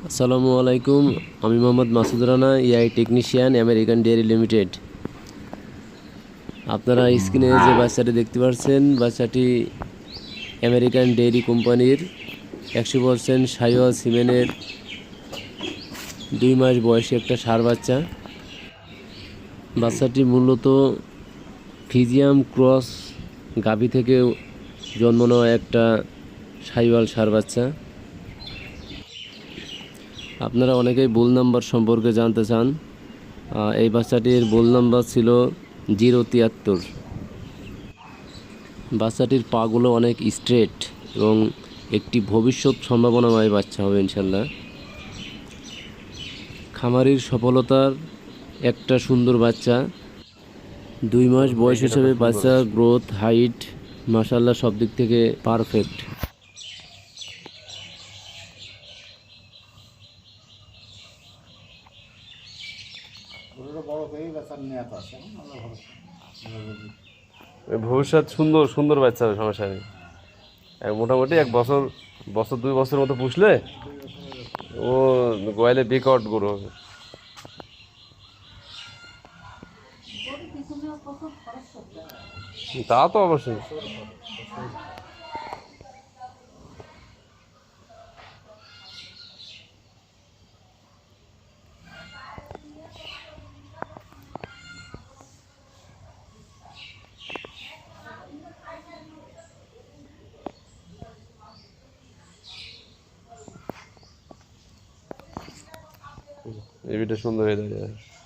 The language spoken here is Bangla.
আসসালামু আলাইকুম। আমি Mohammad Masud Rana, AI technician, American dairy limited. আপনারা স্ক্রিনে যে বাচ্চাটি দেখতে পাচ্ছেন, বাচ্চাটি আমেরিকান ডেয়ারি কোম্পানির 100% সাইওয়াল সিমেনের 2 মাস বয়সী একটা ষাঁড় বাচ্চা। বাচ্চাটি মূলত ফিজিয়াম ক্রস গাভী থেকে জন্ম নেওয়া একটা সাইওয়াল ষাঁড় বাচ্চা। আপনারা অনেকেই বুল নাম্বার সম্পর্কে জানতে চান। এই বাচ্চাটির বুল নাম্বার ছিল 073। বাচ্চাটির পাগুলো অনেক স্ট্রেট এবং একটি ভবিষ্যৎ সম্ভাবনাময় বাচ্চা হবে ইনশাল্লাহ। খামারির সফলতার একটা সুন্দর বাচ্চা। 2 মাস বয়স হিসেবে বাচ্চার গ্রোথ, হাইট মাশাল্লাহ সব দিক থেকে পারফেক্ট। ভবিষ্যৎ সুন্দর সুন্দর বাচ্চা হবে, সমস্যা নেই। মোটামুটি 1 বছর 2 বছর মতো পুষলে ও গোয়ালে বিকট গরু হবে। তা তো অবশ্যই। এই ভিডিও সুন্দর হয়ে যায়।